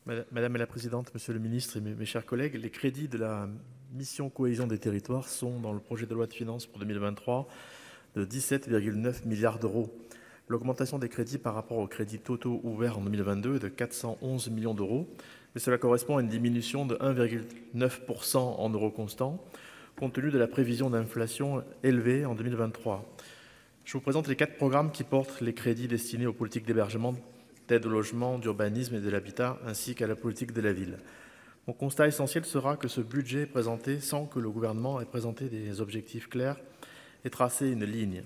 Madame la Présidente, Monsieur le Ministre et mes chers collègues, les crédits de la mission Cohésion des territoires sont dans le projet de loi de finances pour 2023 de 17,9 milliards d'euros. L'augmentation des crédits par rapport aux crédits totaux ouverts en 2022 est de 411 millions d'euros, mais cela correspond à une diminution de 1,9% en euros constants, compte tenu de la prévision d'inflation élevée en 2023. Je vous présente les 4 programmes qui portent les crédits destinés aux politiques d'hébergement, d'aide au logement, d'urbanisme et de l'habitat, ainsi qu'à la politique de la ville. Mon constat essentiel sera que ce budget est présenté sans que le gouvernement ait présenté des objectifs clairs et tracé une ligne.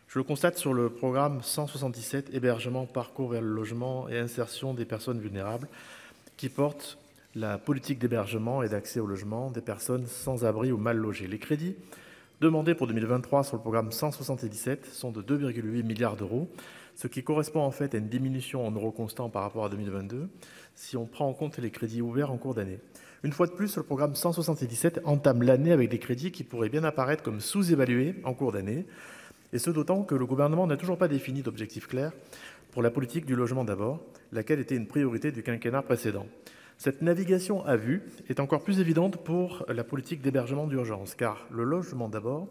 Je le constate sur le programme 177, hébergement, parcours vers le logement et insertion des personnes vulnérables, qui porte la politique d'hébergement et d'accès au logement des personnes sans abri ou mal logées. Les crédits demandés pour 2023 sur le programme 177 sont de 2,8 milliards d'euros, ce qui correspond en fait à une diminution en euros constants par rapport à 2022, si on prend en compte les crédits ouverts en cours d'année. Une fois de plus, le programme 177 entame l'année avec des crédits qui pourraient bien apparaître comme sous-évalués en cours d'année, et ce d'autant que le gouvernement n'a toujours pas défini d'objectifs clairs pour la politique du logement d'abord, laquelle était une priorité du quinquennat précédent. Cette navigation à vue est encore plus évidente pour la politique d'hébergement d'urgence, car le logement d'abord,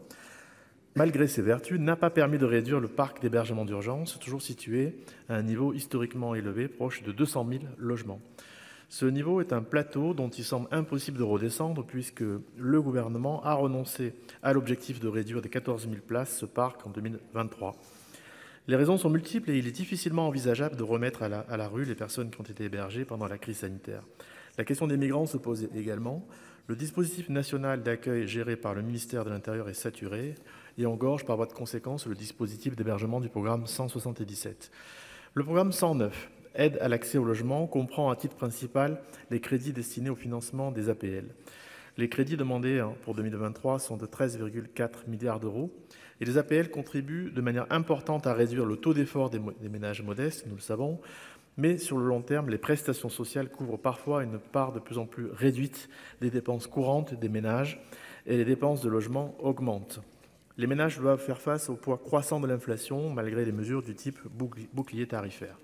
malgré ses vertus, n'a pas permis de réduire le parc d'hébergement d'urgence, toujours situé à un niveau historiquement élevé, proche de 200 000 logements. Ce niveau est un plateau dont il semble impossible de redescendre, puisque le gouvernement a renoncé à l'objectif de réduire de 14 000 places ce parc en 2023. Les raisons sont multiples et il est difficilement envisageable de remettre à la rue les personnes qui ont été hébergées pendant la crise sanitaire. La question des migrants se pose également. Le dispositif national d'accueil géré par le ministère de l'Intérieur est saturé et engorge par voie de conséquence le dispositif d'hébergement du programme 177. Le programme 109, aide à l'accès au logement, comprend à titre principal les crédits destinés au financement des APL. Les crédits demandés pour 2023 sont de 13,4 milliards d'euros et les APL contribuent de manière importante à réduire le taux d'effort des ménages modestes, nous le savons, mais sur le long terme, les prestations sociales couvrent parfois une part de plus en plus réduite des dépenses courantes des ménages et les dépenses de logement augmentent. Les ménages doivent faire face au poids croissant de l'inflation malgré les mesures du type bouclier tarifaire.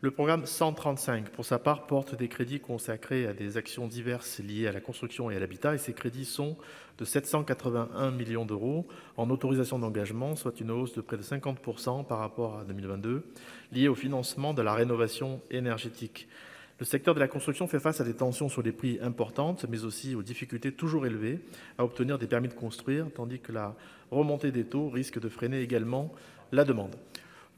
Le programme 135, pour sa part, porte des crédits consacrés à des actions diverses liées à la construction et à l'habitat, et ces crédits sont de 781 millions d'euros en autorisation d'engagement, soit une hausse de près de 50% par rapport à 2022, liée au financement de la rénovation énergétique. Le secteur de la construction fait face à des tensions sur les prix importantes, mais aussi aux difficultés toujours élevées à obtenir des permis de construire, tandis que la remontée des taux risque de freiner également la demande.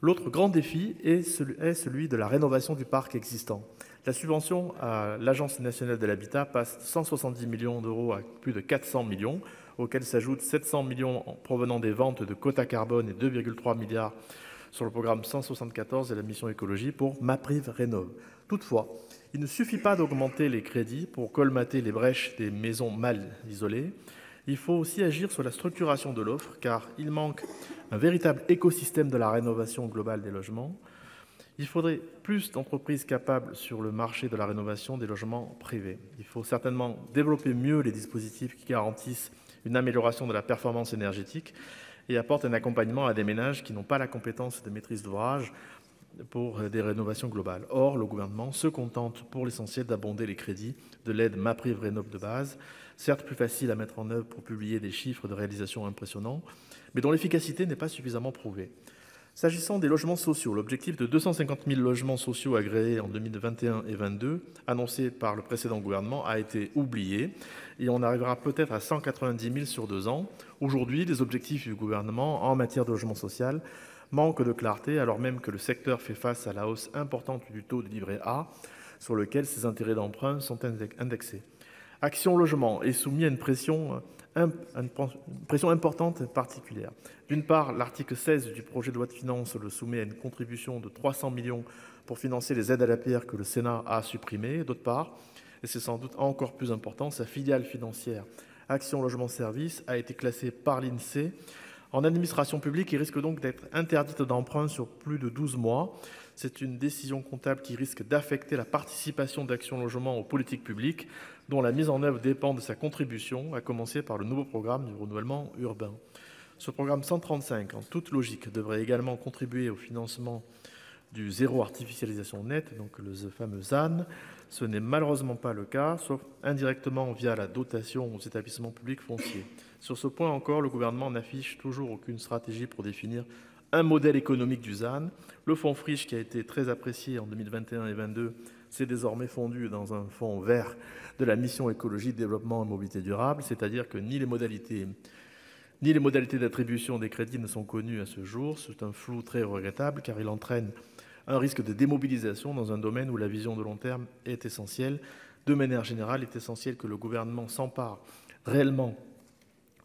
L'autre grand défi est celui de la rénovation du parc existant. La subvention à l'Agence nationale de l'habitat passe de 170 millions d'euros à plus de 400 millions, auxquels s'ajoutent 700 millions provenant des ventes de quotas carbone et 2,3 milliards sur le programme 174 de la mission écologie pour MaPrimeRénov'. Toutefois, il ne suffit pas d'augmenter les crédits pour colmater les brèches des maisons mal isolées. Il faut aussi agir sur la structuration de l'offre, car il manque un véritable écosystème de la rénovation globale des logements. Il faudrait plus d'entreprises capables sur le marché de la rénovation des logements privés. Il faut certainement développer mieux les dispositifs qui garantissent une amélioration de la performance énergétique et apportent un accompagnement à des ménages qui n'ont pas la compétence de maîtrise d'ouvrage pour des rénovations globales. Or, le gouvernement se contente pour l'essentiel d'abonder les crédits de l'aide MaPrimeRénov' de base, certes plus facile à mettre en œuvre pour publier des chiffres de réalisation impressionnants, mais dont l'efficacité n'est pas suffisamment prouvée. S'agissant des logements sociaux, l'objectif de 250 000 logements sociaux agréés en 2021 et 2022, annoncé par le précédent gouvernement, a été oublié et on arrivera peut-être à 190 000 sur 2 ans. Aujourd'hui, les objectifs du gouvernement en matière de logement social manquent de clarté, alors même que le secteur fait face à la hausse importante du taux de livret A, sur lequel ses intérêts d'emprunt sont indexés. Action Logement est soumis à une pression importante particulière. D'une part, l'article 16 du projet de loi de finances le soumet à une contribution de 300 millions pour financer les aides à la pierre que le Sénat a supprimées. D'autre part, et c'est sans doute encore plus important, sa filiale financière Action Logement Service a été classée par l'INSEE en administration publique et risque donc d'être interdite d'emprunt sur plus de 12 mois. C'est une décision comptable qui risque d'affecter la participation d'Action Logement aux politiques publiques, dont la mise en œuvre dépend de sa contribution, à commencer par le nouveau programme du renouvellement urbain. Ce programme 135, en toute logique, devrait également contribuer au financement du zéro artificialisation nette, donc le fameux ZAN. Ce n'est malheureusement pas le cas, sauf indirectement via la dotation aux établissements publics fonciers. Sur ce point encore, le gouvernement n'affiche toujours aucune stratégie pour définir un modèle économique du ZAN. Le fonds Friche, qui a été très apprécié en 2021 et 2022, s'est désormais fondu dans un fonds vert de la mission écologie, développement et mobilité durable, c'est-à-dire que ni les modalités d'attribution des crédits ne sont connues à ce jour. C'est un flou très regrettable car il entraîne un risque de démobilisation dans un domaine où la vision de long terme est essentielle. De manière générale, il est essentiel que le gouvernement s'empare réellement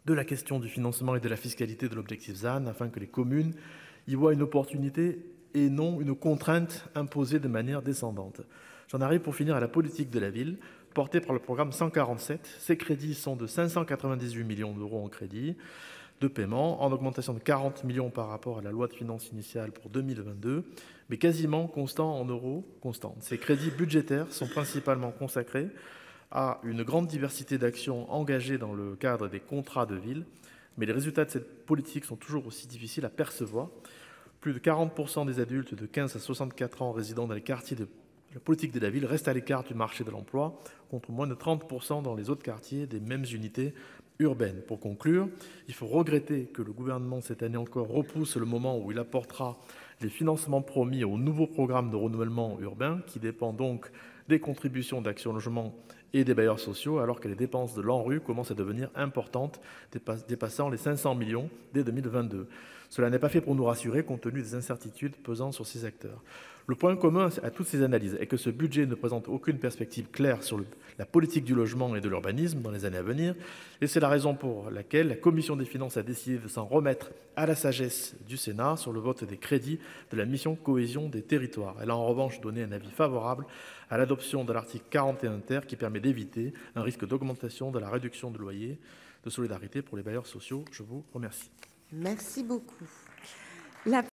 de la question du financement et de la fiscalité de l'objectif ZAN afin que les communes y voient une opportunité et non une contrainte imposée de manière descendante. J'en arrive pour finir à la politique de la ville, portée par le programme 147. Ces crédits sont de 598 millions d'euros en crédit de paiement, en augmentation de 40 millions par rapport à la loi de finances initiale pour 2022, mais quasiment constants en euros constants. Ces crédits budgétaires sont principalement consacrés à une grande diversité d'actions engagées dans le cadre des contrats de ville, mais les résultats de cette politique sont toujours aussi difficiles à percevoir. Plus de 40% des adultes de 15 à 64 ans résidant dans les quartiers de la politique de la ville restent à l'écart du marché de l'emploi, contre moins de 30% dans les autres quartiers des mêmes unités urbaines. Pour conclure, il faut regretter que le gouvernement, cette année encore, repousse le moment où il apportera les financements promis au nouveau programme de renouvellement urbain, qui dépend donc des contributions d'Action Logement et des bailleurs sociaux, alors que les dépenses de l'ANRU commencent à devenir importantes, dépassant les 500 millions dès 2022. Cela n'est pas fait pour nous rassurer, compte tenu des incertitudes pesant sur ces acteurs. Le point commun à toutes ces analyses est que ce budget ne présente aucune perspective claire sur la politique du logement et de l'urbanisme dans les années à venir, et c'est la raison pour laquelle la Commission des finances a décidé de s'en remettre à la sagesse du Sénat sur le vote des crédits de la mission cohésion des territoires. Elle a en revanche donné un avis favorable à l'adoption de l'article 41 ter qui permet d'éviter un risque d'augmentation de la réduction de loyer de solidarité pour les bailleurs sociaux. Je vous remercie. Merci beaucoup.